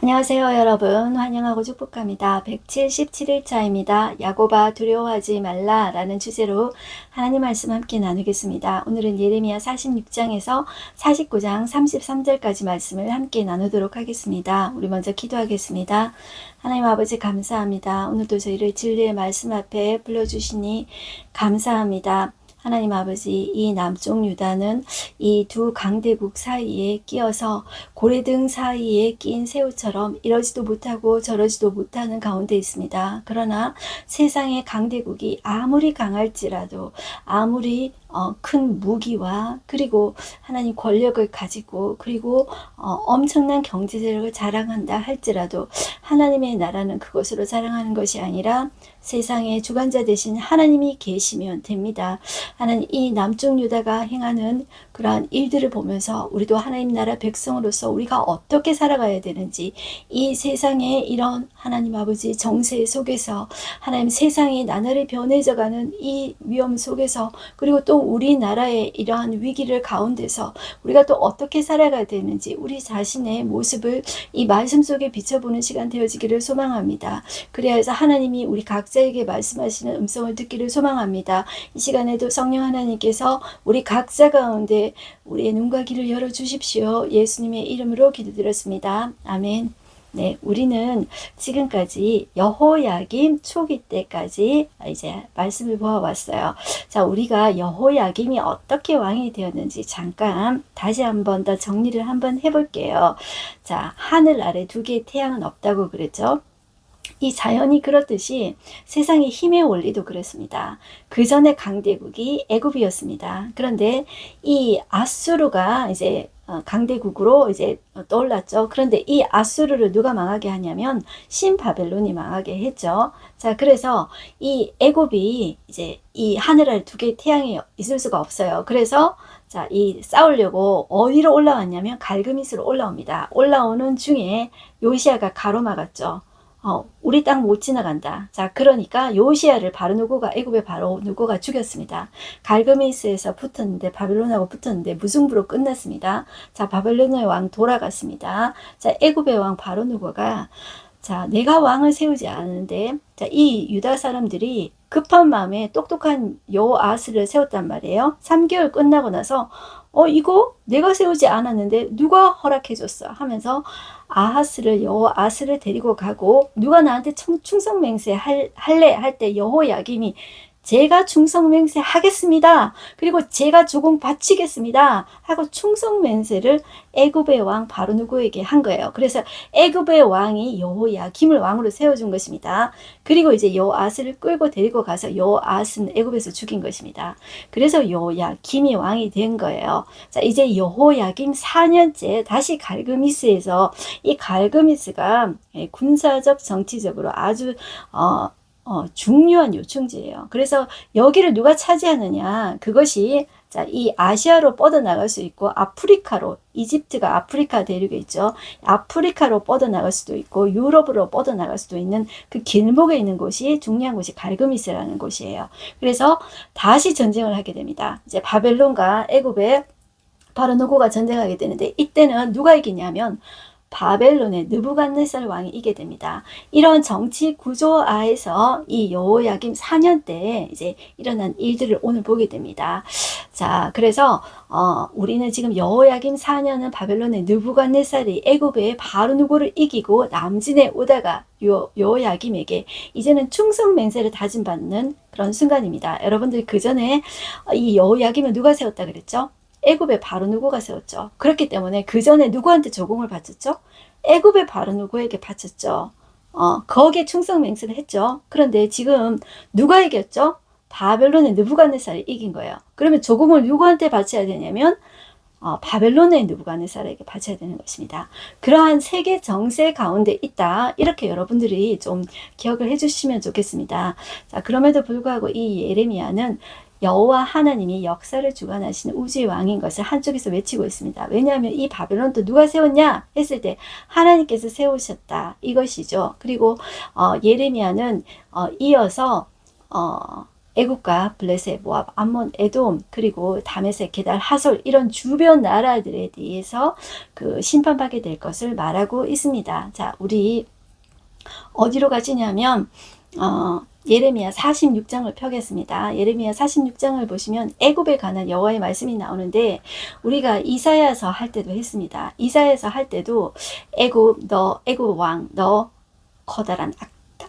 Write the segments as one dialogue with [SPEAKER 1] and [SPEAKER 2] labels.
[SPEAKER 1] 안녕하세요 여러분, 환영하고 축복합니다. 177일차입니다. 야곱아 두려워하지 말라 라는 주제로 하나님 말씀 함께 나누겠습니다. 오늘은 예레미야 46장에서 49장 33절까지 말씀을 함께 나누도록 하겠습니다. 우리 먼저 기도하겠습니다. 하나님 아버지 감사합니다. 오늘도 저희를 진리의 말씀 앞에 불러주시니 감사합니다. 하나님 아버지, 이 남쪽 유다는 이 두 강대국 사이에 끼어서 고래등 사이에 낀 새우처럼 이러지도 못하고 저러지도 못하는 가운데 있습니다. 그러나 세상의 강대국이 아무리 강할지라도, 아무리 큰 무기와 그리고 하나님 권력을 가지고 그리고 엄청난 경제력을 자랑한다 할지라도 하나님의 나라는 그것으로 자랑하는 것이 아니라 세상의 주관자 되신 하나님이 계시면 됩니다. 하나님, 이 남쪽 유다가 행하는 그러한 일들을 보면서 우리도 하나님 나라 백성으로서 우리가 어떻게 살아가야 되는지, 이 세상의 이런 하나님 아버지 정세 속에서 하나님 세상이 나날이 변해져가는 이 위험 속에서 그리고 또 우리나라의 이러한 위기를 가운데서 우리가 또 어떻게 살아가야 되는지 우리 자신의 모습을 이 말씀 속에 비춰보는 시간 되어지기를 소망합니다. 그래야 해서 하나님이 우리 각자에게 말씀하시는 음성을 듣기를 소망합니다. 이 시간에도 성령 하나님께서 우리 각자 가운데 우리의 눈과 귀를 열어주십시오. 예수님의 이름으로 기도드렸습니다. 아멘. 네, 우리는 지금까지 여호야김 초기 때까지 이제 말씀을 보아왔어요. 자, 우리가 여호야김이 어떻게 왕이 되었는지 잠깐 다시 한번 더 정리를 한번 해볼게요. 자, 하늘 아래 두 개의 태양은 없다고 그랬죠. 이 자연이 그렇듯이 세상의 힘의 원리도 그렇습니다. 그 전에 강대국이 애굽이었습니다. 그런데 이 아수르가 이제 강대국으로 이제 떠올랐죠. 그런데 이 아수르를 누가 망하게 하냐면 신바벨론이 망하게 했죠. 자, 그래서 이 애굽이 이제 이 하늘 아래 두 개의 태양이 있을 수가 없어요. 그래서 자, 이 싸우려고 어디로 올라왔냐면 갈그미스로 올라옵니다. 올라오는 중에 요시아가 가로막았죠. 우리 땅 못 지나간다. 자, 그러니까 요시야를 바로누고가 애굽의 바로누고가 죽였습니다. 갈그미스에서 붙었는데 바벨론하고 붙었는데 무승부로 끝났습니다. 자, 바벨론의 왕 돌아갔습니다. 자, 애굽의 왕 바로누고가 자, 내가 왕을 세우지 않았는데 자, 이 유다 사람들이 급한 마음에 똑똑한 여호아스를 세웠단 말이에요. 3개월 끝나고 나서 이거 내가 세우지 않았는데 누가 허락해줬어 하면서 여호아스를 데리고 가고 누가 나한테 충성맹세 할래 할 때 여호야김이 제가 충성맹세 하겠습니다. 그리고 제가 조공 바치겠습니다. 하고 충성맹세를 애굽의 왕 바로누고에게 한 거예요. 그래서 애굽의 왕이 여호야김을 왕으로 세워준 것입니다. 그리고 이제 여호아스를 끌고 데리고 가서 여호아스는 애굽에서 죽인 것입니다. 그래서 여호야김이 왕이 된 거예요. 자, 이제 여호야김 4년째 다시 갈그미스에서 이 갈그미스가 군사적 정치적으로 아주 중요한 요충지예요. 그래서 여기를 누가 차지하느냐, 그것이 자, 이 아시아로 뻗어나갈 수 있고 아프리카로, 이집트가 아프리카 대륙에 있죠. 아프리카로 뻗어나갈 수도 있고 유럽으로 뻗어나갈 수도 있는 그 길목에 있는 곳이 중요한 곳이 갈그미스라는 곳이에요. 그래서 다시 전쟁을 하게 됩니다. 이제 바벨론과 애굽의 바로누고가 전쟁하게 되는데 이때는 누가 이기냐면 바벨론의 느부갓네살 왕이 이게 됩니다. 이런 정치 구조 하에서 이 여호야김 4년 때 이제 일어난 일들을 오늘 보게 됩니다. 자, 그래서 우리는 지금 여호야김 4년은 바벨론의 느부갓네살이 애굽의 바로누고를 이기고 남진에 오다가 여호야김에게 이제는 충성맹세를 다짐받는 그런 순간입니다. 여러분들 그 전에 이 여호야김을 누가 세웠다 그랬죠? 애굽의 바로누고가 세웠죠. 그렇기 때문에 그 전에 누구한테 조공을 바쳤죠? 애굽의 바로누고에게 바쳤죠. 거기에 충성맹세를 했죠. 그런데 지금 누가 이겼죠? 바벨론의 느부갓네살이 이긴 거예요. 그러면 조공을 누구한테 바쳐야 되냐면 바벨론의 느부갓네살에게 바쳐야 되는 것입니다. 그러한 세계 정세 가운데 있다. 이렇게 여러분들이 좀 기억을 해주시면 좋겠습니다. 자, 그럼에도 불구하고 이 예레미야는 여호와 하나님이 역사를 주관하시는 우주의 왕인 것을 한쪽에서 외치고 있습니다. 왜냐하면 이 바벨론도 누가 세웠냐 했을 때 하나님께서 세우셨다 이것이죠. 그리고 예레미야는 이어서 애굽과 블레셋, 모압, 암몬, 에돔, 그리고 다메섹, 게달, 하솔 이런 주변 나라들에 대해서 그 심판받게 될 것을 말하고 있습니다. 자, 우리 어디로 가시냐면 예레미야 46장을 펴겠습니다. 예레미야 46장을 보시면 애굽에 관한 여호와의 말씀이 나오는데 우리가 이사야서 할 때도 했습니다. 이사야서 할 때도 애굽 왕 너 커다란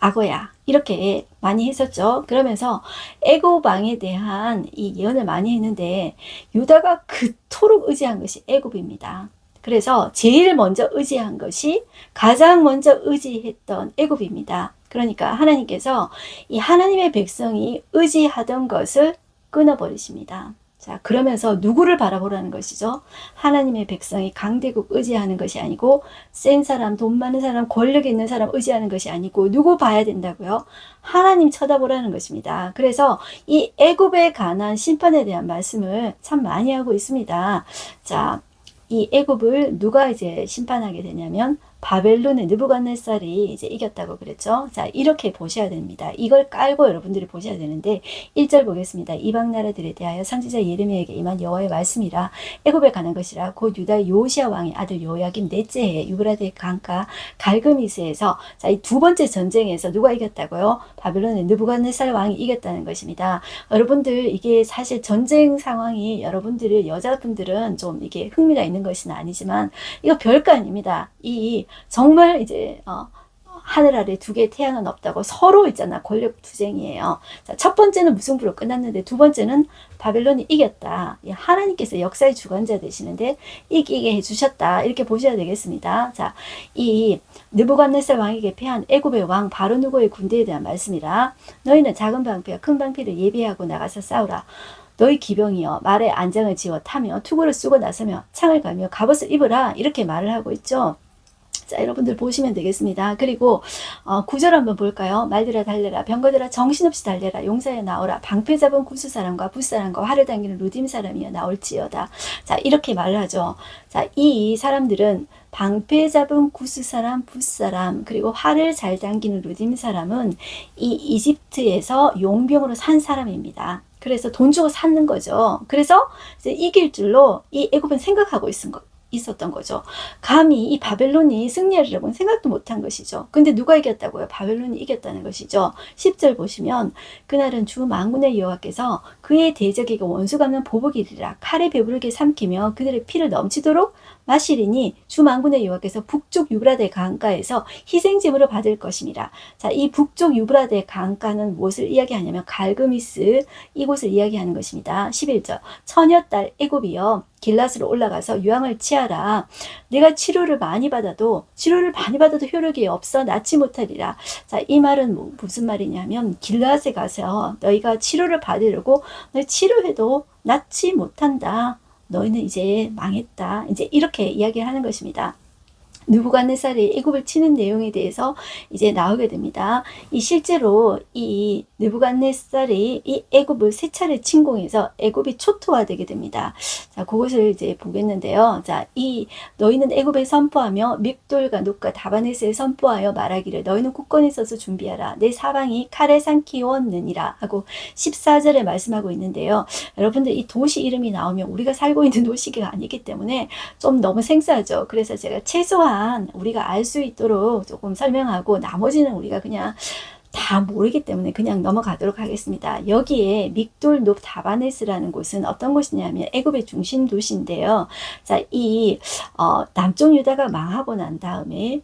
[SPEAKER 1] 악어야 이렇게 많이 했었죠. 그러면서 애굽 왕에 대한 이 예언을 많이 했는데 유다가 그토록 의지한 것이 애굽입니다. 그래서 제일 먼저 의지한 것이 가장 먼저 의지했던 애굽입니다. 그러니까 하나님께서 이 하나님의 백성이 의지하던 것을 끊어버리십니다. 자, 그러면서 누구를 바라보라는 것이죠? 하나님의 백성이 강대국 의지하는 것이 아니고 센 사람, 돈 많은 사람, 권력 있는 사람 의지하는 것이 아니고 누구 봐야 된다고요? 하나님 쳐다보라는 것입니다. 그래서 이 애굽에 관한 심판에 대한 말씀을 참 많이 하고 있습니다. 자, 이 애굽을 누가 이제 심판하게 되냐면 바벨론의 느부갓네살이 이제 이겼다고 그랬죠. 자, 이렇게 보셔야 됩니다. 이걸 깔고 여러분들이 보셔야 되는데 1절 보겠습니다. 이방 나라들에 대하여 선지자 예레미야에게 임한 여호와의 말씀이라 애굽에 가는 것이라 곧 유다 요시야 왕의 아들 요야김 넷째 해 유브라데 강가 갈그미스에서 자, 이 두 번째 전쟁에서 누가 이겼다고요? 바벨론의 느부갓네살 왕이 이겼다는 것입니다. 여러분들 이게 사실 전쟁 상황이 여러분들을 여자분들은 좀 이게 흥미가 있는 것은 아니지만 이거 별거 아닙니다. 이 정말 이제 하늘 아래 두 개의 태양은 없다고 서로 있잖아. 권력 투쟁이에요. 자, 첫 번째는 무승부로 끝났는데 두 번째는 바벨론이 이겼다. 하나님께서 역사의 주관자 되시는데 이기게 해주셨다. 이렇게 보셔야 되겠습니다. 자, 이 느부갓네살 왕에게 패한 애굽의 왕 바로 누고의 군대에 대한 말씀이라 너희는 작은 방패와 큰 방패를 예비하고 나가서 싸우라. 너희 기병이여 말에 안장을 지어 타며 투구를 쓰고 나서며 창을 갈며 갑옷을 입으라. 이렇게 말을 하고 있죠. 자, 여러분들 보시면 되겠습니다. 그리고 9절 한번 볼까요? 말들아 달려라 병거들아 정신없이 달려라 용사여 나오라 방패 잡은 구스사람과 붓사람과 활을 당기는 루딤 사람이여 나올지어다. 자, 이렇게 말을 하죠. 자, 이 사람들은 방패 잡은 구스사람, 붓사람, 그리고 활을 잘 당기는 루딤 사람은 이 이집트에서 용병으로 산 사람입니다. 그래서 돈 주고 샀는 거죠. 그래서 이제 이길 줄로 이 애굽은 생각하고 있었던 거죠. 감히 이 바벨론이 승리하리라고는 생각도 못한 것이죠. 근데 누가 이겼다고요? 바벨론이 이겼다는 것이죠. 10절 보시면 그날은 주 만군의 여호와께서 그의 대적에게 원수 갚는 보복이리라 칼에 배부르게 삼키며 그들의 피를 넘치도록 마시리니 주 만군의 여호와께서 북쪽 유브라데 강가에서 희생제물을 받을 것임이라. 자, 이 북쪽 유브라데 강가는 무엇을 이야기하냐면 갈그미스 이곳을 이야기하는 것입니다. 11절 처녀딸 애굽이여 길랏으로 올라가서 유황을 취하라. 내가 치료를 많이 받아도 효력이 없어 낫지 못하리라. 자, 이 말은 무슨 말이냐면 길랏에 가서 너희가 치료를 받으려고 너희 치료해도 낫지 못한다. 너희는 이제 망했다. 이제 이렇게 이야기를 하는 것입니다. 느부갓네살이 애굽을 치는 내용에 대해서 이제 나오게 됩니다. 이 실제로 이 느부갓네살이 이 애굽을 세 차례 침공해서 애굽이 초토화되게 됩니다. 자, 그것을 이제 보겠는데요. 자, 이 너희는 애굽에 선포하며 믹돌과 눕과 다바네스에 선포하여 말하기를 너희는 굳건히 서서 준비하라. 내 사방이 칼에 삼키었느니라 하고 14절에 말씀하고 있는데요. 여러분들 이 도시 이름이 나오면 우리가 살고 있는 도시가 아니기 때문에 좀 너무 생소하죠. 그래서 제가 최소한 우리가 알 수 있도록 조금 설명하고 나머지는 우리가 그냥 다 모르기 때문에 그냥 넘어가도록 하겠습니다. 여기에 믹돌 높 다바네스라는 곳은 어떤 곳이냐면 애굽의 중심 도시인데요. 자, 이 남쪽 유다가 망하고 난 다음에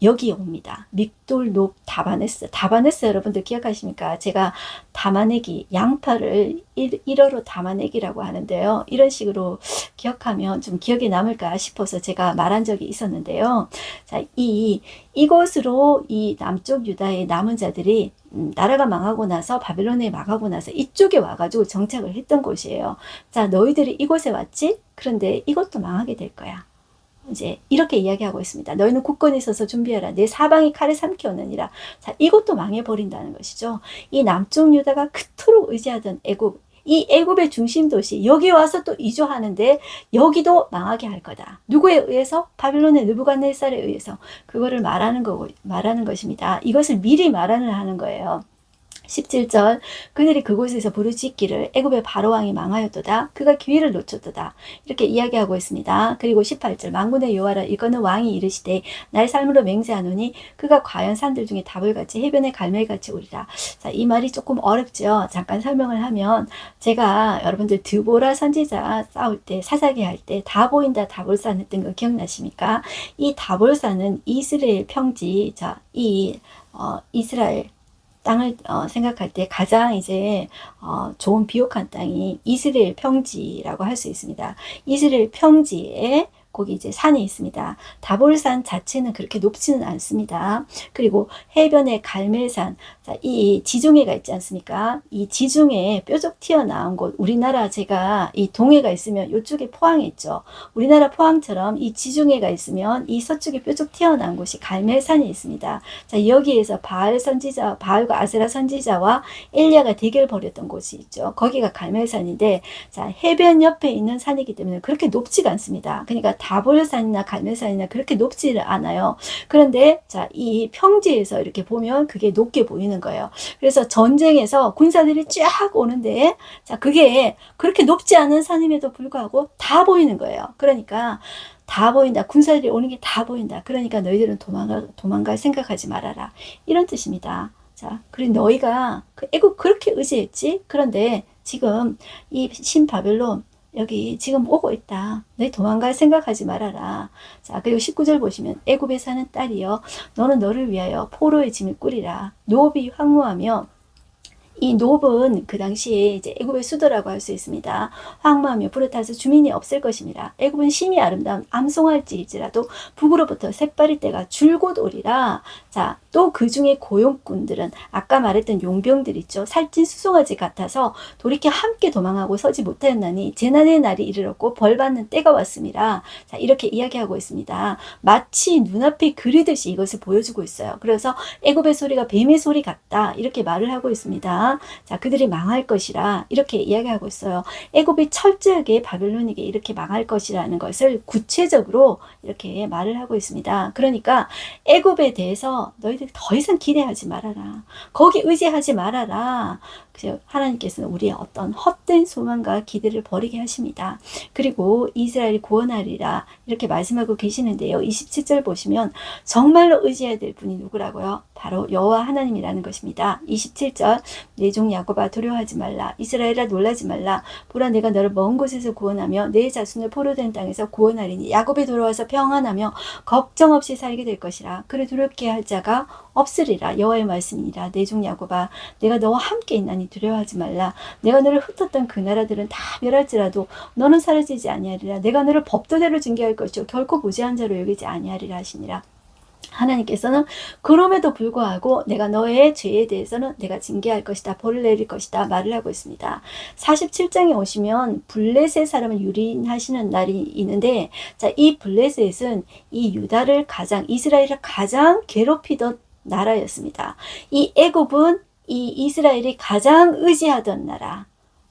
[SPEAKER 1] 여기에 옵니다. 믹돌 높 다바네스. 다바네스 여러분들 기억하십니까? 제가 담아내기, 양파를 일어로 담아내기라고 하는데요. 이런 식으로 기억하면 좀 기억에 남을까 싶어서 제가 말한 적이 있었는데요. 자, 이곳으로 이 남쪽 유다의 남은 자들이 나라가 망하고 나서 바벨론에 망하고 나서 이쪽에 와가지고 정착을 했던 곳이에요. 자, 너희들이 이곳에 왔지? 그런데 이것도 망하게 될 거야. 이제 이렇게 이야기하고 있습니다. 너희는 굳건히 서서 준비하라. 내 사방이 칼에 삼키었느니라. 자, 이것도 망해버린다는 것이죠. 이 남쪽 유다가 그토록 의지하던 애굽, 이 애굽의 중심 도시 여기 와서 또 이주하는데 여기도 망하게 할 거다. 누구에 의해서? 바벨론의 느부갓네살에 의해서. 그거를 말하는 것입니다. 이것을 미리 말하는 거예요. 17절 그들이 그곳에서 부르짖기를 애굽의 바로왕이 망하였도다 그가 기회를 놓쳤도다 이렇게 이야기하고 있습니다. 그리고 18절 만군의 여호와라 이거는 왕이 이르시되 나의 삶으로 맹세하노니 그가 과연 산들 중에 다볼같이 해변의 갈멜같이 오리라. 자, 이 말이 조금 어렵죠. 잠깐 설명을 하면 제가 여러분들 드보라 선지자 싸울 때 사사기 할 때 다 보인다 다볼산 했던 거 기억나십니까? 이 다볼산은 이스라엘 평지 이 이스라엘 땅을 생각할 때 가장 이제 좋은 비옥한 땅이 이스라엘 평지라고 할 수 있습니다. 이스라엘 평지에 거기 이제 산이 있습니다. 다볼산 자체는 그렇게 높지는 않습니다. 그리고 해변의 갈멜산, 자, 이 지중해가 있지 않습니까? 이 지중해에 뾰족 튀어나온 곳, 우리나라 제가 이 동해가 있으면 이쪽에 포항이 있죠. 우리나라 포항처럼 이 지중해가 있으면 이 서쪽에 뾰족 튀어나온 곳이 갈멜산이 있습니다. 자, 여기에서 바알과 아세라 선지자와 엘리야가 대결을 벌였던 곳이 있죠. 거기가 갈멜산인데, 자, 해변 옆에 있는 산이기 때문에 그렇게 높지가 않습니다. 그러니까 다볼산이나 갈멜산이나 그렇게 높지를 않아요. 그런데 자, 이 평지에서 이렇게 보면 그게 높게 보이는 거예요. 그래서 전쟁에서 군사들이 쫙 오는데 자, 그게 그렇게 높지 않은 산임에도 불구하고 다 보이는 거예요. 그러니까 다 보인다. 군사들이 오는 게 다 보인다. 그러니까 너희들은 도망갈 생각하지 말아라. 이런 뜻입니다. 자, 그리고 너희가 애국 그렇게 의지했지? 그런데 지금 이 신바벨론 여기 지금 오고 있다. 너희 도망갈 생각하지 말아라. 자, 그리고 19절 보시면 애굽에 사는 딸이여 너는 너를 위하여 포로의 짐을 꾸리라. 노업이 황무하며 이 놉은 그 당시에 이제 애굽의 수도라고 할 수 있습니다. 황무하며 불에 타서 주민이 없을 것입니다. 애굽은 심히 아름다운 암송할지일지라도 북으로부터 새빠릴 때가 줄곧 오리라. 자, 또 그 중에 고용꾼들은 아까 말했던 용병들 있죠. 살찐 수송아지 같아서 돌이켜 함께 도망하고 서지 못하였나니 재난의 날이 이르렀고 벌받는 때가 왔습니다. 자, 이렇게 이야기하고 있습니다. 마치 눈앞에 그리듯이 이것을 보여주고 있어요. 그래서 애굽의 소리가 뱀의 소리 같다. 이렇게 말을 하고 있습니다. 자, 그들이 망할 것이라 이렇게 이야기하고 있어요. 애굽이 철저하게 바벨론에게 이렇게 망할 것이라는 것을 구체적으로 이렇게 말을 하고 있습니다. 그러니까 애굽에 대해서 너희들 더 이상 기대하지 말아라. 거기 의지하지 말아라. 하나님께서는 우리의 어떤 헛된 소망과 기대를 버리게 하십니다. 그리고 이스라엘이 구원하리라 이렇게 말씀하고 계시는데요. 27절 보시면 정말로 의지해야 될 분이 누구라고요? 바로 여호와 하나님이라는 것입니다. 27절 내 종 야곱아 두려워하지 말라. 이스라엘아 놀라지 말라. 보라 내가 너를 먼 곳에서 구원하며 내 자손을 포로된 땅에서 구원하리니 야곱에 돌아와서 평안하며 걱정 없이 살게 될 것이라. 그를 두렵게 할 자가 없으리라. 여호와의 말씀이니라. 내 종 야곱아 내가 너와 함께 있나니 두려워하지 말라. 내가 너를 흩었던 그 나라들은 다 멸할지라도 너는 사라지지 아니하리라. 내가 너를 법도대로 징계할 것이요 결코 무죄한 자로 여기지 아니하리라 하시니라. 하나님께서는 그럼에도 불구하고 내가 너의 죄에 대해서는 내가 징계할 것이다. 벌을 내릴 것이다. 말을 하고 있습니다. 47장에 오시면 블레셋 사람을 유린하시는 날이 있는데 자, 이 블레셋은 이 유다를 이스라엘을 가장 괴롭히던 나라였습니다. 이 애굽은 이 이스라엘이 가장 의지하던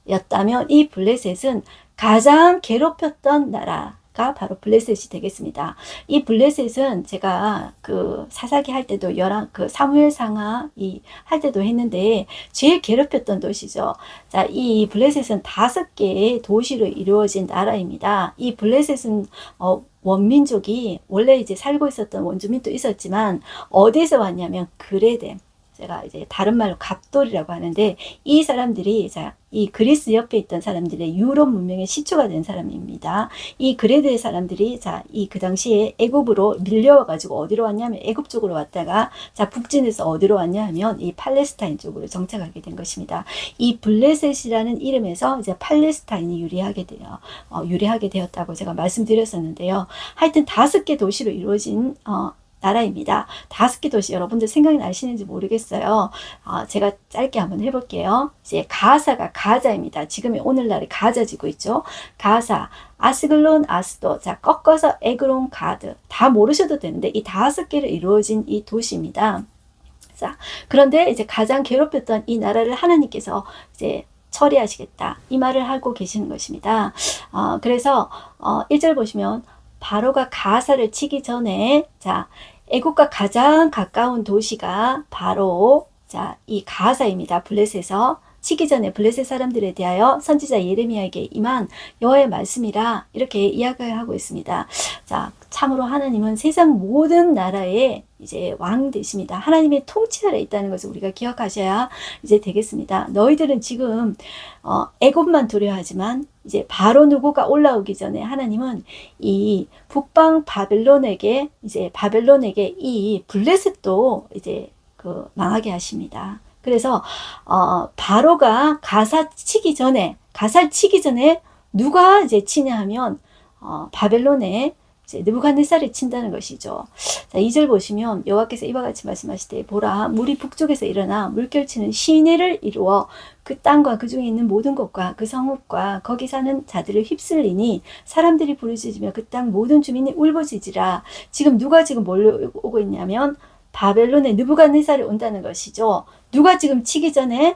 [SPEAKER 1] 나라였다면 이 블레셋은 가장 괴롭혔던 나라가 바로 블레셋이 되겠습니다. 이 블레셋은 제가 그 사사기 할 때도 그 사무엘상하 할 때도 했는데 제일 괴롭혔던 도시죠. 자, 이 블레셋은 5개의 도시로 이루어진 나라입니다. 이 블레셋은 원민족이 원래 이제 살고 있었던 원주민도 있었지만 어디서 왔냐면 그레뎀. 제가 이제 다른 말로 갑돌이라고 하는데 이 사람들이 이 그리스 옆에 있던 사람들의 유럽 문명의 시초가 된 사람입니다. 이 그레데 사람들이 그 당시에 애굽으로 밀려와 가지고 어디로 왔냐면 애굽 쪽으로 왔다가 북진에서 어디로 왔냐 하면 이 팔레스타인 쪽으로 정착하게 된 것입니다. 이 블레셋이라는 이름에서 이제 팔레스타인이 유래하게 되었다고 제가 말씀드렸었는데요. 하여튼 5개 도시로 이루어진 나라입니다. 5개 도시 여러분들 생각이 나시는지 모르겠어요. 제가 짧게 한번 해볼게요. 이제 가사가 가자입니다. 지금의 오늘날의 가자 지구 있죠. 가사, 아스글론, 아스도, 꺾어서 에그론, 가드 다 모르셔도 되는데 이 5개로 이루어진 이 도시입니다. 자, 그런데 이제 가장 괴롭혔던 이 나라를 하나님께서 이제 처리하시겠다 이 말을 하고 계시는 것입니다. 그래서 1절 보시면 바로가 가사를 치기 전에 애굽과 가장 가까운 도시가 바로 자, 이 가사입니다. 블레셋에서 치기 전에 블레셋 사람들에 대하여 선지자 예레미야에게 임한 여호와의 말씀이라 이렇게 이야기하고 있습니다. 자, 참으로 하나님은 세상 모든 나라의 이제 왕 되십니다. 하나님의 통치 아래 있다는 것을 우리가 기억하셔야 이제 되겠습니다. 너희들은 지금 애굽만 두려워하지만 이제 바로 누구가 올라오기 전에 하나님은 이 북방 바벨론에게 이 블레셋도 이제 그 망하게 하십니다. 그래서 바로가 가살 치기 전에 누가 이제 치냐 하면 바벨론에 이제 느부갓네살이 친다는 것이죠. 자, 2절 보시면 여호와께서 이와 같이 말씀하시되 보라 물이 북쪽에서 일어나 물결치는 시내를 이루어 그 땅과 그 중에 있는 모든 것과 그 성읍과 거기 사는 자들을 휩쓸리니 사람들이 부르짖으며 그 땅 모든 주민이 울부짖으라. 지금 누가 지금 몰려오고 있냐면 바벨론의 느부갓네살이 온다는 것이죠. 누가 지금 치기 전에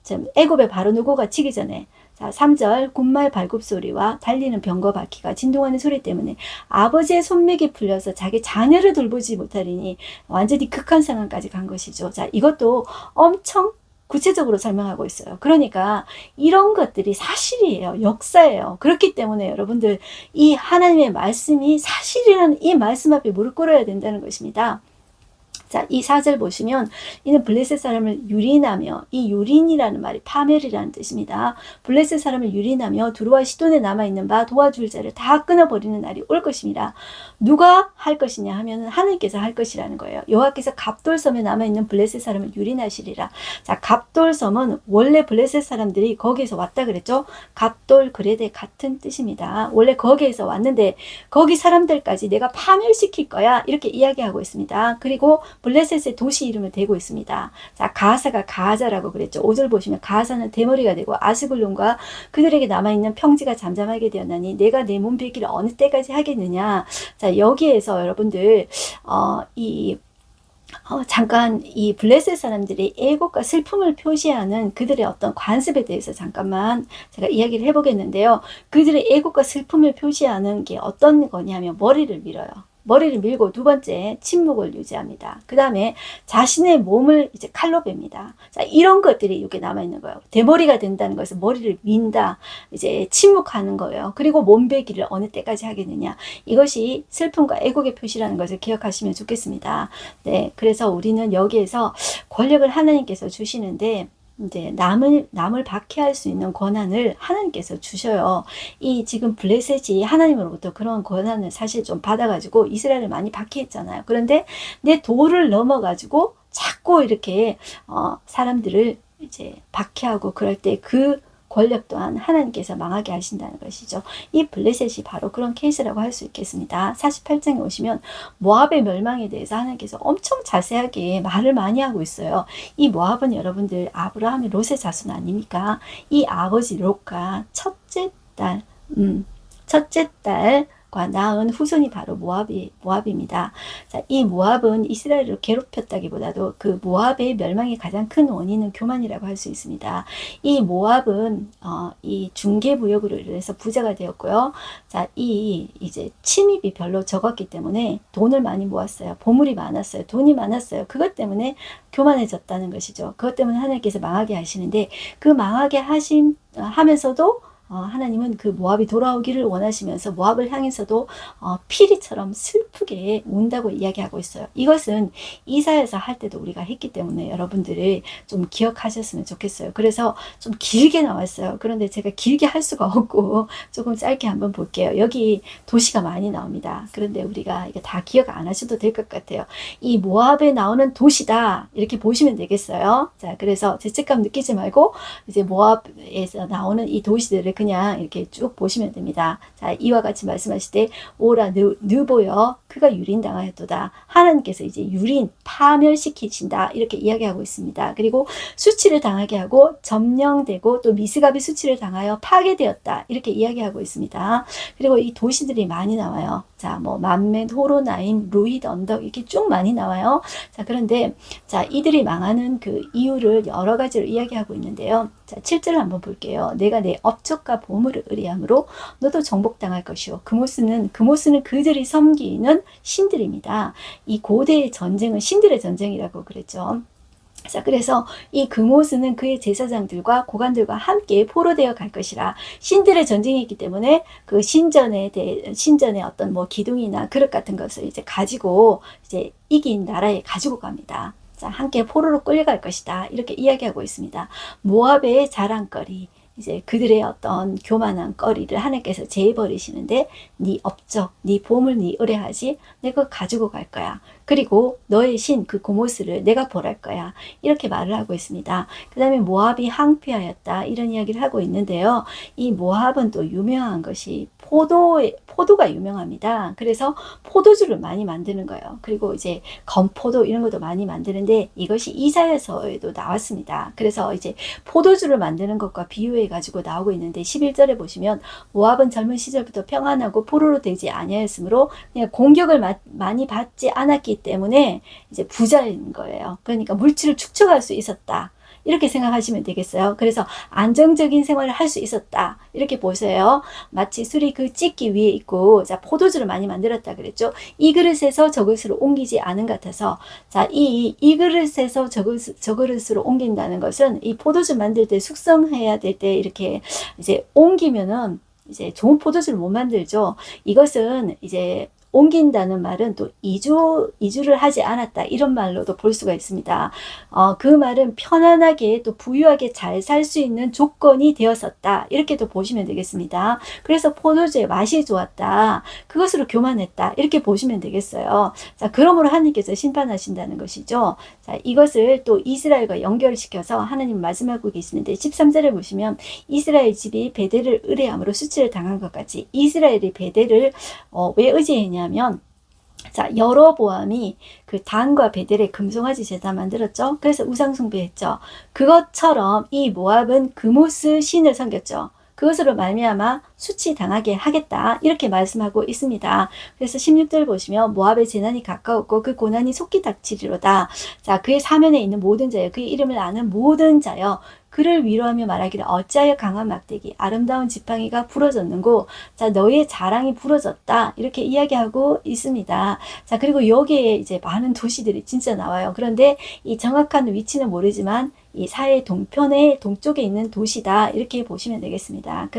[SPEAKER 1] 지금 애굽의 바로 누구가 치기 전에 자, 3절 군말 발굽 소리와 달리는 병거 바퀴가 진동하는 소리 때문에 아버지의 손맥이 풀려서 자기 자녀를 돌보지 못하리니 완전히 극한 상황까지 간 것이죠. 자, 이것도 엄청 구체적으로 설명하고 있어요. 그러니까 이런 것들이 사실이에요. 역사예요. 그렇기 때문에 여러분들 이 하나님의 말씀이 사실이라는 이 말씀 앞에 무릎 꿇어야 된다는 것입니다. 자, 이 4절 보시면 이는 블레셋 사람을 유린하며, 이 유린이라는 말이 파멸이라는 뜻입니다. 블레셋 사람을 유린하며 두루와 시돈에 남아있는 바 도와줄 자를 다 끊어버리는 날이 올 것입니다. 누가 할 것이냐 하면 하나님께서 할 것이라는 거예요. 여호와께서 갑돌섬에 남아있는 블레셋 사람을 유린하시리라. 자, 갑돌섬은 원래 블레셋 사람들이 거기에서 왔다 그랬죠. 갑돌 그레데 같은 뜻입니다. 원래 거기에서 왔는데 거기 사람들까지 내가 파멸시킬 거야 이렇게 이야기하고 있습니다. 그리고 블레셋의 도시 이름을 대고 있습니다. 자, 가사가 가자라고 그랬죠. 5절 보시면 가사는 대머리가 되고 아스글론과 그들에게 남아있는 평지가 잠잠하게 되었나니 내가 내 몸 뱉기를 어느 때까지 하겠느냐. 자, 여기에서 여러분들 잠깐 이 블레셋 사람들이 애곡과 슬픔을 표시하는 그들의 어떤 관습에 대해서 잠깐만 제가 이야기를 해보겠는데요. 그들의 애곡과 슬픔을 표시하는 게 어떤 거냐면 머리를 밀어요. 머리를 밀고 두 번째 침묵을 유지합니다. 그 다음에 자신의 몸을 이제 칼로 뱁니다. 자, 이런 것들이 이렇게 남아있는 거예요. 대머리가 된다는 것은 머리를 민다. 이제 침묵하는 거예요. 그리고 몸베기를 어느 때까지 하겠느냐. 이것이 슬픔과 애곡의 표시라는 것을 기억하시면 좋겠습니다. 네, 그래서 우리는 여기에서 권력을 하나님께서 주시는데 이제 남을 박해할 수 있는 권한을 하나님께서 주셔요. 이 지금 블레셋이 하나님으로부터 그런 권한을 사실 좀 받아가지고 이스라엘을 많이 박해했잖아요. 그런데 내 도를 넘어가지고 자꾸 이렇게 사람들을 이제 박해하고 그럴 때 그 권력 또한 하나님께서 망하게 하신다는 것이죠. 이 블레셋이 바로 그런 케이스라고 할 수 있겠습니다. 48장에 오시면 모압의 멸망에 대해서 하나님께서 엄청 자세하게 말을 많이 하고 있어요. 이 모압은 여러분들 아브라함의 롯의 자손 아닙니까? 이 아버지 롯과 첫째 딸과 낳은 후손이 바로 모압입니다. 자, 이 모압은 이스라엘을 괴롭혔다기보다도 그 모압의 멸망의 가장 큰 원인은 교만이라고 할 수 있습니다. 이 모압은 이 중개무역으로 인해서 부자가 되었고요. 자, 이제 침입이 별로 적었기 때문에 돈을 많이 모았어요. 보물이 많았어요. 돈이 많았어요. 그것 때문에 교만해졌다는 것이죠. 그것 때문에 하나님께서 망하게 하시는데 그 망하게 하면서도 하나님은 그 모압이 돌아오기를 원하시면서 모압을 향해서도 피리처럼 슬프게 운다고 이야기하고 있어요. 이것은 이사야서 할 때도 우리가 했기 때문에 여러분들이 좀 기억하셨으면 좋겠어요. 그래서 좀 길게 나왔어요. 그런데 제가 길게 할 수가 없고 조금 짧게 한번 볼게요. 여기 도시가 많이 나옵니다. 그런데 우리가 이거 다 기억 안 하셔도 될 것 같아요. 이 모압에 나오는 도시다 이렇게 보시면 되겠어요. 자, 그래서 죄책감 느끼지 말고 이제 모압에서 나오는 이 도시들을 그냥 이렇게 쭉 보시면 됩니다. 자, 이와 같이 말씀하실 때 오라 느보여 그가 유린당하였도다. 하나님께서 이제 유린 파멸시키신다 이렇게 이야기하고 있습니다. 그리고 수치를 당하게 하고 점령되고 또 미스갑이 수치를 당하여 파괴되었다 이렇게 이야기하고 있습니다. 그리고 이 도시들이 많이 나와요. 자, 뭐 만멘, 호로나임, 루잇 언덕 이렇게 쭉 많이 나와요. 자, 그런데 자, 이들이 망하는 그 이유를 여러 가지로 이야기하고 있는데요. 자, 7절을 한번 볼게요. 내가 내 업적과 보물을 의뢰함으로 너도 정복당할 것이요. 그모스는 그들이 섬기는 신들입니다. 이 고대의 전쟁은 신들의 전쟁이라고 그랬죠. 자, 그래서 이 그모스는 그의 제사장들과 고관들과 함께 포로되어 갈 것이라. 신들의 전쟁이 있기 때문에 그 신전의 어떤 뭐 기둥이나 그릇 같은 것을 이제 가지고 이제 이긴 나라에 가지고 갑니다. 자, 함께 포로로 끌려갈 것이다. 이렇게 이야기하고 있습니다. 모압의 자랑거리, 이제 그들의 어떤 교만한 거리를 하나님께서 제해버리시는데, 네 업적, 네 보물, 네 의뢰하지, 내가 가지고 갈 거야. 그리고 너의 신 그 고모스를 내가 벌할 거야. 이렇게 말을 하고 있습니다. 그 다음에 모압이 항폐하였다. 이런 이야기를 하고 있는데요. 이 모압은 또 유명한 것이 포도가 유명합니다. 그래서 포도주를 많이 만드는 거예요. 그리고 이제 건포도 이런 것도 많이 만드는데, 이것이 이사야서에도 나왔습니다. 그래서 이제 포도주를 만드는 것과 비유해 가지고 나오고 있는데, 11절에 보시면 모압은 젊은 시절부터 평안하고 포로로 되지 아니하였으므로 그냥 공격을 많이 받지 않았기 때문에 이제 부자인 거예요. 그러니까 물질을 축적할 수 있었다. 이렇게 생각하시면 되겠어요. 그래서 안정적인 생활을 할 수 있었다. 이렇게 보세요. 마치 술이 그 찢기 위에 있고, 자, 포도주를 많이 만들었다 그랬죠. 이 그릇에서 저 그릇으로 옮기지 않은 것 같아서, 자, 이 그릇에서 저 그릇으로 옮긴다는 것은 이 포도주 만들 때 숙성해야 될 때 이렇게 이제 옮기면은 이제 좋은 포도주를 못 만들죠. 이것은 이제 옮긴다는 말은 또 이주를 하지 않았다. 이런 말로도 볼 수가 있습니다. 그 말은 편안하게 또 부유하게 잘 살 수 있는 조건이 되었었다. 이렇게도 보시면 되겠습니다. 그래서 포도주의 맛이 좋았다. 그것으로 교만했다. 이렇게 보시면 되겠어요. 자, 그러므로 하나님께서 심판하신다는 것이죠. 자, 이것을 또 이스라엘과 연결시켜서 하나님 말씀하고 계시는데, 13절에 보시면 이스라엘 집이 베델을 의뢰함으로 수치를 당한 것 같이, 이스라엘이 베델을 왜 의지했냐 하면, 자, 여로보암이 그 단과 베델의 금송아지 제단 만들었죠. 그래서 우상 숭배했죠. 그것처럼 이 모압은 그모스 신을 섬겼죠. 그것으로 말미암아 수치당하게 하겠다. 이렇게 말씀하고 있습니다. 그래서 16절 보시면 모압의 재난이 가까웠고 그 고난이 속히 닥치리로다. 자, 그의 사면에 있는 모든 자여, 그의 이름을 아는 모든 자여, 그를 위로하며 말하기를 어찌하여 강한 막대기 아름다운 지팡이가 부러졌는고, 자, 너의 자랑이 부러졌다. 이렇게 이야기하고 있습니다. 자, 그리고 여기에 이제 많은 도시들이 진짜 나와요. 그런데 이 정확한 위치는 모르지만 이 사해 동편의 동쪽에 있는 도시다. 이렇게 보시면 되겠습니다.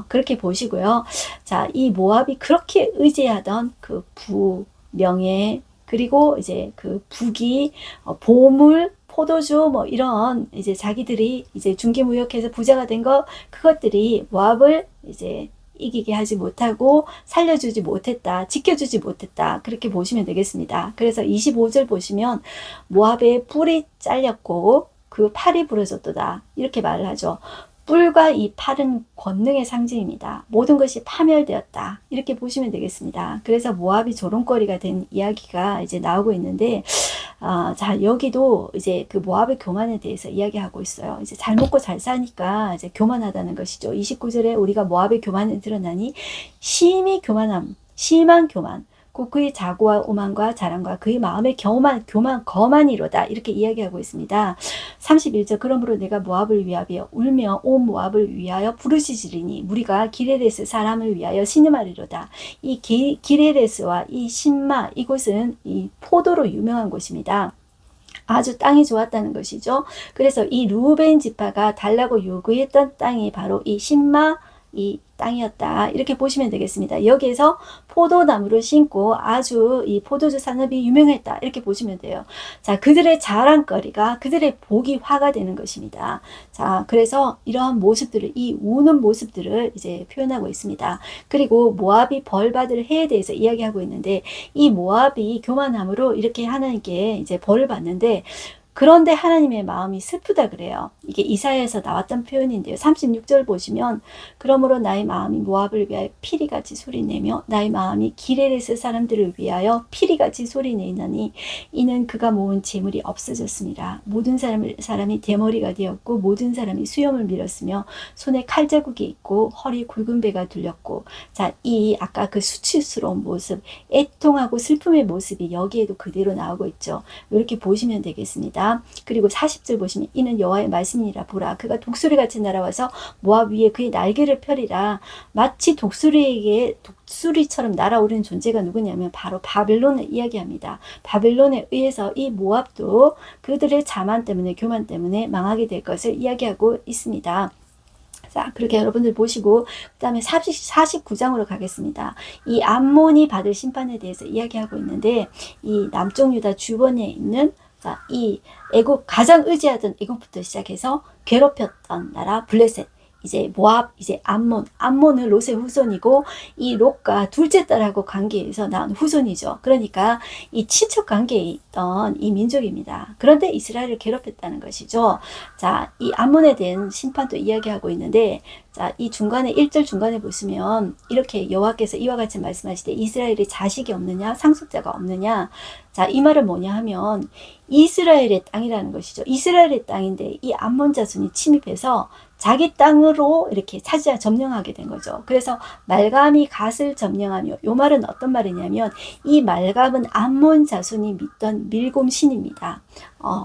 [SPEAKER 1] 그렇게 보시고요. 자, 이 모압이 그렇게 의지하던 그 명예, 그리고 이제 그 부귀, 보물, 포도주 뭐 이런 이제 자기들이 이제 중개무역해서 부자가 된 그것들이 모압을 이제 이기게 하지 못하고 살려주지 못했다, 지켜주지 못했다. 그렇게 보시면 되겠습니다. 그래서 25절 보시면 모압의 뿔이 잘렸고 그 팔이 부러졌도다. 이렇게 말을 하죠. 뿔과 이 팔은 권능의 상징입니다. 모든 것이 파멸되었다. 이렇게 보시면 되겠습니다. 그래서 모압이 조롱거리가 된 이야기가 이제 나오고 있는데, 자, 여기도 이제 그 모압의 교만에 대해서 이야기하고 있어요. 이제 잘 먹고 잘 사니까 이제 교만하다는 것이죠. 29절에 우리가 모압의 교만을 드러나니 심한 교만. 그의 자고와 오만과 자랑과 그의 마음의 거만이로다. 이렇게 이야기하고 있습니다. 31절 그러므로 내가 모압을 위하여 울며 온 모압을 위하여 부르짖으리니 무리가 기레레스 사람을 위하여 신음하리로다. 이 기레레스와 이 신마, 이곳은 이 포도로 유명한 곳입니다. 아주 땅이 좋았다는 것이죠. 그래서 이 루벤 지파가 달라고 요구했던 땅이 바로 이 신마, 이 땅이었다. 이렇게 보시면 되겠습니다. 여기에서 포도나무를 심고 아주 이 포도주 산업이 유명했다. 이렇게 보시면 돼요. 자, 그들의 자랑거리가 그들의 복이 화가 되는 것입니다. 자, 그래서 이러한 모습들을, 이 우는 모습들을 이제 표현하고 있습니다. 그리고 모압이 벌받을 해에 대해서 이야기하고 있는데, 이 모압이 교만함으로 이렇게 하나님께 이제 벌을 받는데, 그런데 하나님의 마음이 슬프다 그래요. 이게 이사야에서 나왔던 표현인데요. 36절 보시면 그러므로 나의 마음이 모압을 위하여 피리같이 소리내며 나의 마음이 기레레스 사람들을 위하여 피리같이 소리내나니 이는 그가 모은 재물이 없어졌습니다. 모든 사람이 대머리가 되었고 모든 사람이 수염을 밀었으며 손에 칼자국이 있고 허리 굵은 배가 둘렸고, 자, 이 아까 그 수치스러운 모습, 애통하고 슬픔의 모습이 여기에도 그대로 나오고 있죠. 이렇게 보시면 되겠습니다. 있습니다. 그리고 40절 보시면 이는 여호와의 말씀이니라 보라 그가 독수리같이 날아와서 모압 위에 그의 날개를 펴리라. 마치 독수리처럼 날아오르는 존재가 누구냐면 바로 바벨론을 이야기합니다. 바벨론에 의해서 이 모압도 그들의 자만 때문에 교만 때문에 망하게 될 것을 이야기하고 있습니다. 자, 그렇게 여러분들 보시고 그 다음에 49장으로 가겠습니다. 이 암몬이 받을 심판에 대해서 이야기하고 있는데 이 남쪽 유다 주변에 있는 자, 이 애굽 가장 의지하던 애굽부터 시작해서 괴롭혔던 나라 블레셋 이제 모압, 이제 암몬은 롯의 후손이고 이 롯과 둘째 딸하고 관계에서 나온 후손이죠. 그러니까 이 친척 관계에 있던 이 민족입니다. 그런데 이스라엘을 괴롭혔다는 것이죠. 자, 이 암몬에 대한 심판도 이야기하고 있는데 자, 이 중간에 1절 중간에 보시면 이렇게 여호와께서 이와 같이 말씀하시되 이스라엘에 자식이 없느냐 상속자가 없느냐. 자, 이 말은 뭐냐 하면 이스라엘의 땅이라는 것이죠. 이스라엘의 땅인데 이 암몬 자손이 침입해서 자기 땅으로 이렇게 점령하게 된 거죠. 그래서 말감이 갓을 점령하며 요 말은 어떤 말이냐면 이 말감은 암몬 자손이 믿던 밀곰 신입니다.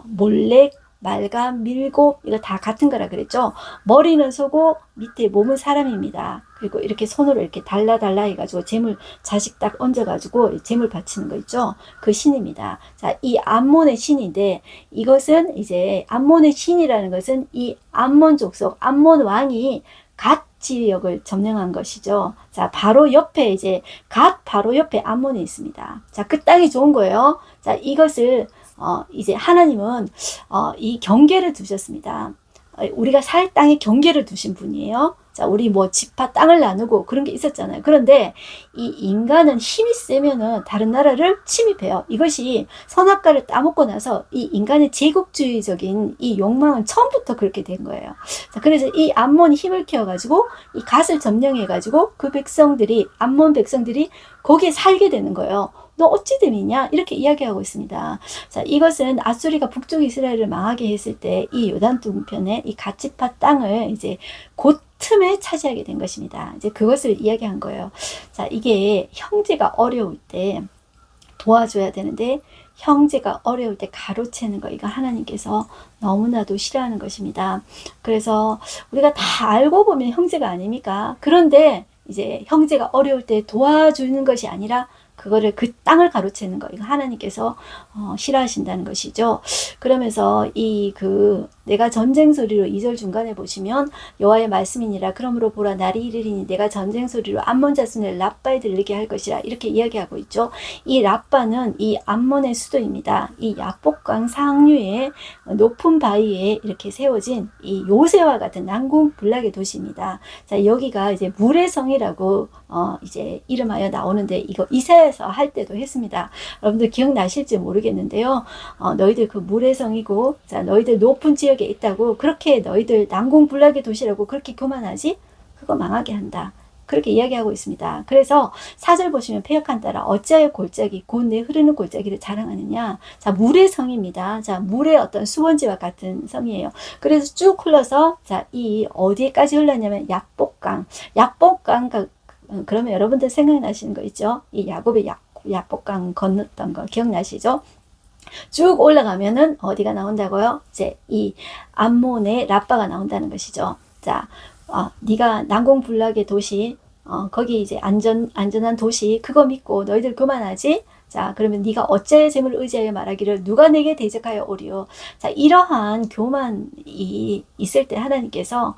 [SPEAKER 1] 몰렉 말감, 밀고 이거 다 같은 거라 그랬죠. 머리는 소고 밑에 몸은 사람입니다. 그리고 이렇게 손으로 이렇게 달라 해가지고 자식 딱 얹어가지고 재물 바치는 거 있죠. 그 신입니다. 자, 이 암몬의 신인데 이것은 이제 암몬의 신이라는 것은 이 암몬 족속, 암몬 왕이 갓 지역을 점령한 것이죠. 자, 바로 옆에 바로 옆에 암몬이 있습니다. 자, 그 땅이 좋은 거예요. 자, 이것을 이제 하나님은 이 경계를 두셨습니다. 우리가 살 땅에 경계를 두신 분이에요. 자, 우리 지파 땅을 나누고 그런 게 있었잖아요. 그런데 이 인간은 힘이 세면은 다른 나라를 침입해요. 이것이 선악과를 따먹고 나서 이 인간의 제국주의적인 이 욕망은 처음부터 그렇게 된 거예요. 자, 그래서 이 암몬이 힘을 키워가지고 이 갓을 점령해가지고 그 암몬 백성들이 거기에 살게 되는 거예요. 너 어찌 됨이냐? 이렇게 이야기하고 있습니다. 자, 이것은 아수리가 북쪽 이스라엘을 망하게 했을 때 이 요단 동편에 이 갓지파 땅을 이제 곧 틈에 차지하게 된 것입니다. 이제 그것을 이야기한 거예요. 자, 이게 형제가 어려울 때 도와줘야 되는데 형제가 어려울 때 가로채는 거 이거 하나님께서 너무나도 싫어하는 것입니다. 그래서 우리가 다 알고 보면 형제가 아닙니까? 그런데 이제 형제가 어려울 때 도와주는 것이 아니라 그거를 그 땅을 가로채는 거 이거 하나님께서 싫어하신다는 것이죠. 그러면서 내가 전쟁 소리로 2절 중간에 보시면 여호와의 말씀이니라 그러므로 보라 날이 이르리니 내가 전쟁 소리로 암몬 자손을 랍바에 들리게 할 것이라 이렇게 이야기하고 있죠. 이 랍바는 이 암몬의 수도입니다. 이 야복강 상류의 높은 바위에 이렇게 세워진 이 요새와 같은 난공불락의 도시입니다. 자, 여기가 이제 물의 성이라고 이제 이름하여 나오는데 이거 이사야서 할 때도 했습니다. 여러분들 기억나실지 모르겠는데요. 너희들 그 물의 성이고 자, 너희들 높은 지역에 있다고 그렇게 너희들 난공불락의 도시라고 그렇게 교만하지? 그거 망하게 한다. 그렇게 이야기하고 있습니다. 그래서 4절 보시면 패역한 따라 어찌하여 골짜기 곧 내 흐르는 골짜기를 자랑하느냐. 자, 물의 성입니다. 자, 물의 어떤 수원지와 같은 성이에요. 그래서 쭉 흘러서 자, 이 어디까지 흘렀냐면 약복강 그러면 여러분들 생각나시는 거 있죠? 이 야곱의 약복강 건넜던 거 기억나시죠? 쭉 올라가면은 어디가 나온다고요? 이제 이 암몬의 랍바가 나온다는 것이죠. 자, 네가 난공불락의 도시, 거기 이제 안전한 도시, 그거 믿고 너희들 그만하지? 자, 그러면 네가 어찌하여 잼을 의지하여 말하기를 누가 내게 대적하여 오리요? 자, 이러한 교만이 있을 때 하나님께서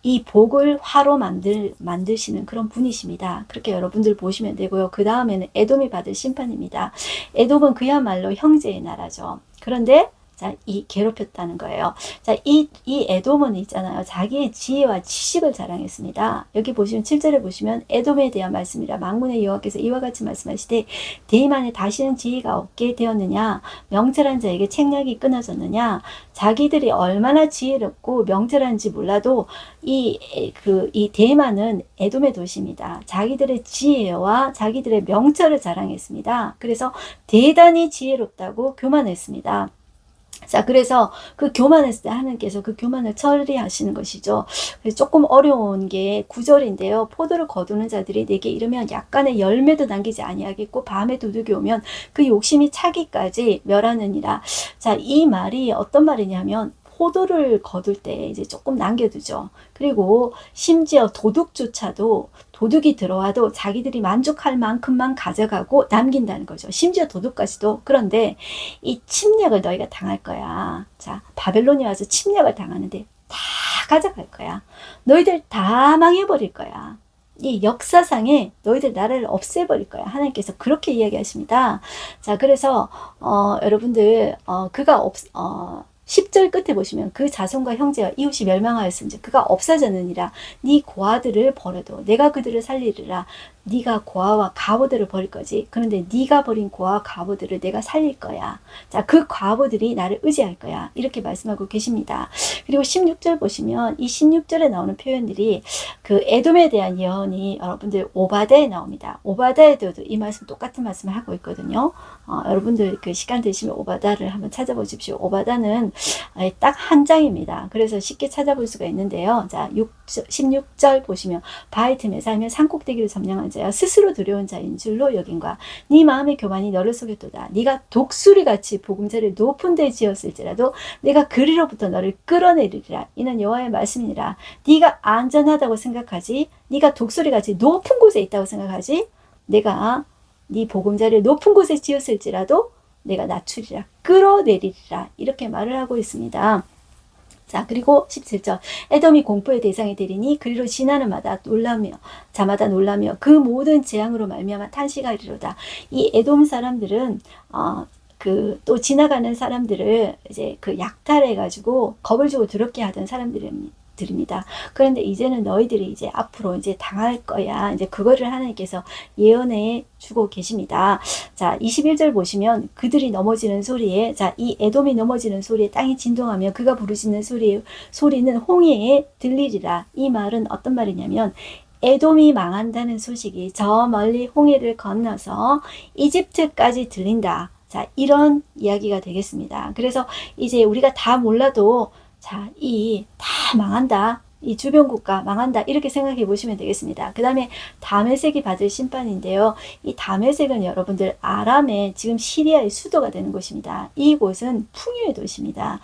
[SPEAKER 1] 이 복을 화로 만드시는 그런 분이십니다. 그렇게 여러분들 보시면 되고요. 그 다음에는 에돔이 받을 심판입니다. 에돔은 그야말로 형제의 나라죠. 그런데 자, 이 괴롭혔다는 거예요. 자, 이 에돔은 있잖아요. 자기의 지혜와 지식을 자랑했습니다. 여기 보시면 7절에 보시면 에돔에 대한 말씀이라 만군의 여호와께서 이와 같이 말씀하시되 대만에 다시는 지혜가 없게 되었느냐 명철한 자에게 책략이 끊어졌느냐. 자기들이 얼마나 지혜롭고 명철한지 몰라도 이 대만은 에돔의 도시입니다. 자기들의 지혜와 자기들의 명철을 자랑했습니다. 그래서 대단히 지혜롭다고 교만했습니다. 자, 그래서 그 교만했을 때 하나님께서 그 교만을 처리하시는 것이죠. 그래서 조금 어려운 게 9절인데요. 포도를 거두는 자들이 내게 이르면 약간의 열매도 남기지 아니하겠고 밤에 도둑이 오면 그 욕심이 차기까지 멸하느니라. 자, 이 말이 어떤 말이냐면 포도를 거둘 때 이제 조금 남겨두죠. 그리고 심지어 도둑조차도 도둑이 들어와도 자기들이 만족할 만큼만 가져가고 남긴다는 거죠. 심지어 도둑까지도. 그런데 이 침략을 너희가 당할 거야. 자, 바벨론이 와서 침략을 당하는데 다 가져갈 거야. 너희들 다 망해버릴 거야. 이 역사상에 너희들 나라를 없애버릴 거야. 하나님께서 그렇게 이야기하십니다. 자, 그래서 여러분들 그가 10절 끝에 보시면 그 자손과 형제와 이웃이 멸망하였은지 그가 없어졌느니라. 네 고아들을 버려도 내가 그들을 살리리라. 네가 고아와 과부들을 버릴 거지. 그런데 네가 버린 고아와 과부들을 내가 살릴 거야. 자, 그 과부들이 나를 의지할 거야. 이렇게 말씀하고 계십니다. 그리고 16절 보시면 이 16절에 나오는 표현들이 그 에돔에 대한 예언이 여러분들 오바다에 나옵니다. 오바다에도 이 말씀 똑같은 말씀을 하고 있거든요. 여러분들 그 시간 되시면 오바다를 한번 찾아보십시오. 오바다는 딱 한 장입니다. 그래서 쉽게 찾아볼 수가 있는데요. 자, 16절 보시면 바위 틈에 살며 산꼭대기를 점령한 자야 스스로 두려운 자인 줄로 여긴과 네 마음의 교만이 너를 속였도다. 네가 독수리같이 보금자리를 높은 데 지었을지라도 내가 그리로부터 너를 끌어내리리라. 이는 여호와의 말씀이니라. 네가 안전하다고 생각하지 네가 독수리같이 높은 곳에 있다고 생각하지 내가 네 보금자리를 높은 곳에 지었을지라도 내가 낮추리라. 끌어내리리라. 이렇게 말을 하고 있습니다. 자, 그리고 17절 에돔이 공포의 대상이 되리니 그리로 지나는 마다 놀라며 자마다 놀라며 그 모든 재앙으로 말미암아 탄식하리로다. 이 에돔 사람들은 그 또 지나가는 사람들을 이제 그 약탈해 가지고 겁을 주고 두렵게 하던 사람들입니다. 그런데 이제는 너희들이 이제 앞으로 이제 당할 거야. 이제 그거를 하나님께서 예언해 주고 계십니다. 자, 21절 보시면 그들이 넘어지는 소리에, 자, 이 에돔이 넘어지는 소리에 땅이 진동하며 그가 부르짖는 소리는 홍해에 들리리라. 이 말은 어떤 말이냐면 에돔이 망한다는 소식이 저 멀리 홍해를 건너서 이집트까지 들린다. 자, 이런 이야기가 되겠습니다. 그래서 이제 우리가 다 몰라도 자, 다 망한다. 이 주변 국가 망한다. 이렇게 생각해 보시면 되겠습니다. 그 다음에 다메섹이 받을 심판인데요. 이 다메섹은 여러분들 아람의 지금 시리아의 수도가 되는 곳입니다. 이곳은 풍요의 도시입니다.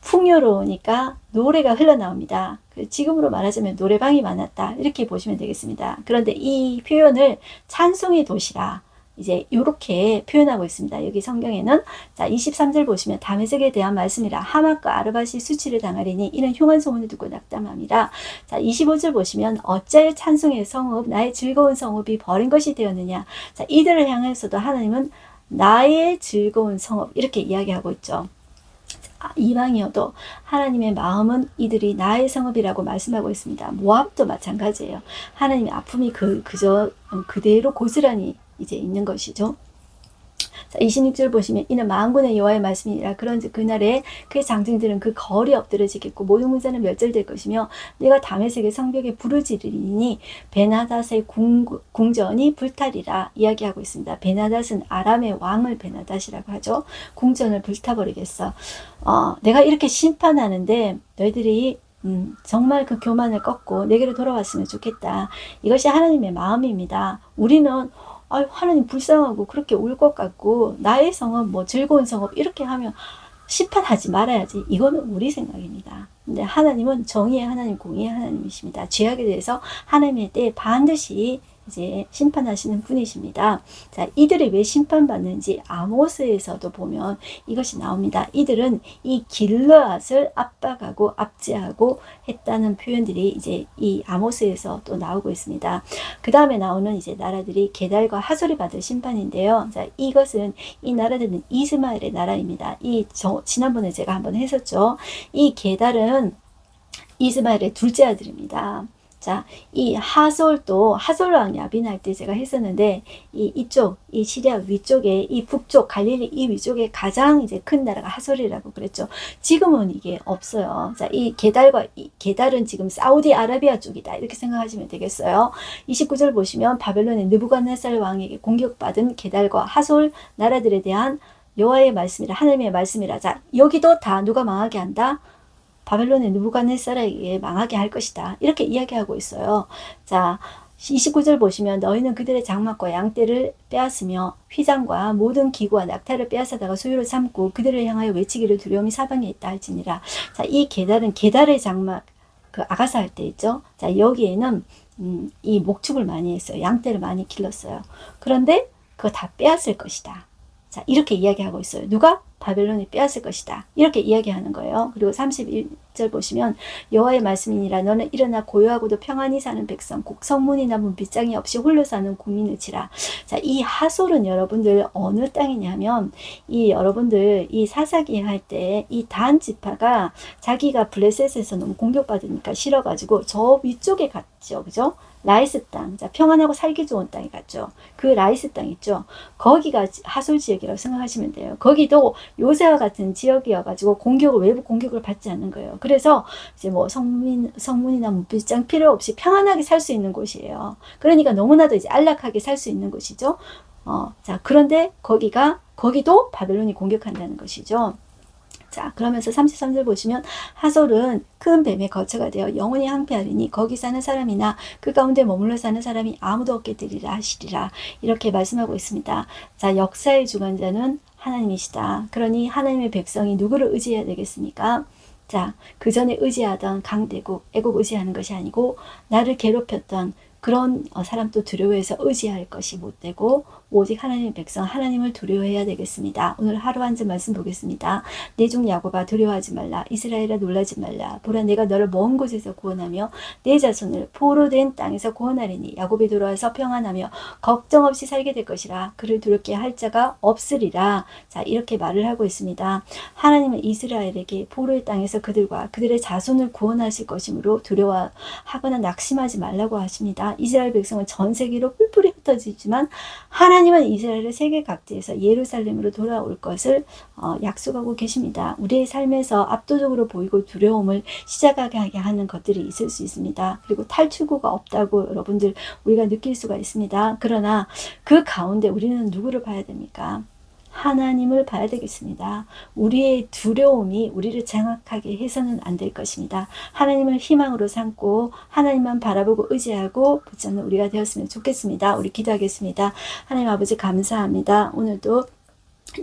[SPEAKER 1] 풍요로우니까 노래가 흘러나옵니다. 지금으로 말하자면 노래방이 많았다. 이렇게 보시면 되겠습니다. 그런데 이 표현을 찬송의 도시라. 이제 이렇게 표현하고 있습니다. 여기 성경에는 자 23절 보시면 다메섹에 대한 말씀이라 하맛과 아르밧이 수치를 당하리니 이는 흉한 소문을 듣고 낙담함이라. 자 25절 보시면 어찌하여 찬송의 성읍 나의 즐거운 성읍이 버린 것이 되었느냐. 자 이들을 향해서도 하나님은 나의 즐거운 성읍 이렇게 이야기하고 있죠. 이방이어도 하나님의 마음은 이들이 나의 성읍이라고 말씀하고 있습니다. 모압도 마찬가지예요. 하나님의 아픔이 그대로 고스란히 이제 있는 것이죠. 자, 26절 보시면 이는 만군의 여호와의 말씀이라. 그런즉 그날에 그의 장정들은 그 거리 엎드러지겠고 모든 문사는 멸절될 것이며 내가 다메섹의 성벽에 부르짖으리니 베나닷의 궁전이 불타리라. 이야기하고 있습니다. 베나닷은 아람의 왕을 베나닷이라고 하죠. 궁전을 불타버리겠어. 내가 이렇게 심판하는데 너희들이 정말 그 교만을 꺾고 내게로 돌아왔으면 좋겠다. 이것이 하나님의 마음입니다. 우리는 하나님 불쌍하고 그렇게 울 것 같고 나의 성업 뭐 즐거운 성업 이렇게 하면 심판하지 말아야지. 이거는 우리 생각입니다. 근데 하나님은 정의의 하나님, 공의의 하나님이십니다. 죄악에 대해서 하나님의 때에 반드시 이제 심판하시는 분이십니다. 자, 이들이 왜 심판받는지 아모스에서도 보면 이것이 나옵니다. 이들은 이 길르앗을 압박하고 압제하고 했다는 표현들이 이제 이 아모스에서 또 나오고 있습니다. 그 다음에 나오는 이제 나라들이 게달과 하솔이 받을 심판인데요. 자, 이것은 이 나라들은 이스마엘의 나라입니다. 지난번에 제가 한번 했었죠. 이 게달은 이스마엘의 둘째 아들입니다. 자, 이 하솔도 하솔 왕 야빈할 때 제가 했었는데 이 시리아 위쪽에 이 북쪽 갈릴리 이 위쪽에 가장 이제 큰 나라가 하솔이라고 그랬죠. 지금은 이게 없어요. 자, 이 게달은 지금 사우디아라비아 쪽이다. 이렇게 생각하시면 되겠어요. 29절 보시면 바벨론의 느부갓네살 왕에게 공격받은 게달과 하솔 나라들에 대한 여호와의 말씀이라 하나님의 말씀이라. 자, 여기도 다 누가 망하게 한다? 바벨론의 느부갓네살에게 망하게 할 것이다. 이렇게 이야기하고 있어요. 자, 29절 보시면 너희는 그들의 장막과 양떼를 빼앗으며 휘장과 모든 기구와 낙타를 빼앗아다가 소유를 삼고 그들을 향하여 외치기를 두려움이 사방에 있다 할지니라. 자, 이 게달은 게달의 장막, 그 아가사 할 때 있죠. 자, 여기에는 이 목축을 많이 했어요. 양떼를 많이 길렀어요. 그런데 그거 다 빼앗을 것이다. 자, 이렇게 이야기하고 있어요. 누가? 바벨론이 빼앗을 것이다. 이렇게 이야기하는 거예요. 그리고 31절 보시면 여호와의 말씀이니라 너는 일어나 고요하고도 평안히 사는 백성 곧 성문이나 문빗장이 없이 홀로 사는 국민을 치라. 자, 이 하솔은 여러분들 어느 땅이냐면 이 여러분들 이 사사기 할 때 이 단 지파가 자기가 블레셋에서 너무 공격받으니까 싫어가지고 저 위쪽에 갔죠. 그죠? 라이스 땅, 자, 평안하고 살기 좋은 땅이 갔죠. 그 라이스 땅 있죠. 거기가 하솔 지역이라고 생각하시면 돼요. 거기도 요새와 같은 지역이어가지고 외부 공격을 받지 않는 거예요. 그래서 이제 뭐 성문이나 문빗장 필요 없이 평안하게 살 수 있는 곳이에요. 그러니까 너무나도 이제 안락하게 살 수 있는 곳이죠. 자, 그런데 거기도 바벨론이 공격한다는 것이죠. 자, 그러면서 33절 보시면 하솔은 큰 뱀의 거처가 되어 영원히 항폐하리니 거기 사는 사람이나 그 가운데 머물러 사는 사람이 아무도 없게 되리라 하시리라. 이렇게 말씀하고 있습니다. 자, 역사의 주관자는 하나님이시다. 그러니 하나님의 백성이 누구를 의지해야 되겠습니까? 자, 그 전에 의지하던 강대국, 애국 의지하는 것이 아니고 나를 괴롭혔던 그런 사람도 두려워해서 의지할 것이 못되고 오직 하나님의 백성 하나님을 두려워해야 되겠습니다. 오늘 하루 한 절 말씀 보겠습니다. 내 종 야곱아 두려워하지 말라. 이스라엘아 놀라지 말라. 보라 내가 너를 먼 곳에서 구원하며 내 자손을 포로된 땅에서 구원하리니 야곱이 돌아와서 평안하며 걱정 없이 살게 될 것이라. 그를 두렵게 할 자가 없으리라. 자, 이렇게 말을 하고 있습니다. 하나님은 이스라엘에게 포로의 땅에서 그들과 그들의 자손을 구원하실 것이므로 두려워하거나 낙심하지 말라고 하십니다. 이스라엘 백성은 전 세계로 뿔뿔이 흩어지지만 하나님은 이스라엘의 세계 각지에서 예루살렘으로 돌아올 것을 약속하고 계십니다. 우리의 삶에서 압도적으로 보이고 두려움을 시작하게 하는 것들이 있을 수 있습니다. 그리고 탈출구가 없다고 여러분들 우리가 느낄 수가 있습니다. 그러나 그 가운데 우리는 누구를 봐야 됩니까? 하나님을 봐야 되겠습니다. 우리의 두려움이 우리를 장악하게 해서는 안 될 것입니다. 하나님을 희망으로 삼고 하나님만 바라보고 의지하고 붙잡는 우리가 되었으면 좋겠습니다. 우리 기도하겠습니다. 하나님 아버지 감사합니다. 오늘도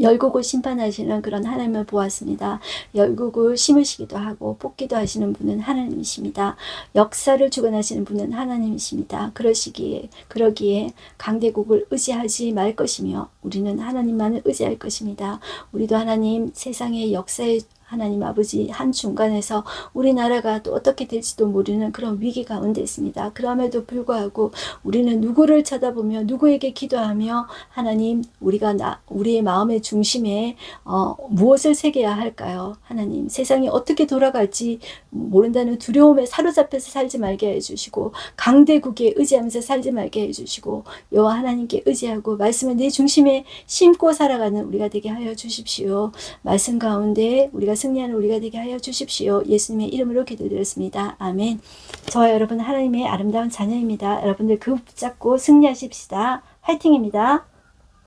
[SPEAKER 1] 열국을 심판하시는 그런 하나님을 보았습니다. 열국을 심으시기도 하고 뽑기도 하시는 분은 하나님이십니다. 역사를 주관하시는 분은 하나님이십니다. 그러기에 강대국을 의지하지 말 것이며 우리는 하나님만을 의지할 것입니다. 우리도 하나님 세상의 역사의 하나님 아버지 한 중간에서 우리나라가 또 어떻게 될지도 모르는 그런 위기 가운데 있습니다. 그럼에도 불구하고 우리는 누구를 쳐다보며 누구에게 기도하며 하나님 우리의 마음의 중심에 무엇을 새겨야 할까요? 하나님 세상이 어떻게 돌아갈지 모른다는 두려움에 사로잡혀서 살지 말게 해주시고 강대국에 의지하면서 살지 말게 해주시고 여호와 하나님께 의지하고 말씀을 내 중심에 심고 살아가는 우리가 되게 하여 주십시오. 말씀 가운데 우리가 승리하는 우리가 되게 하여 주십시오. 예수님의 이름으로 기도드렸습니다. 아멘. 저와 여러분 하나님의 아름다운 자녀입니다. 여러분들 그 붙잡고 승리하십시다. 화이팅입니다.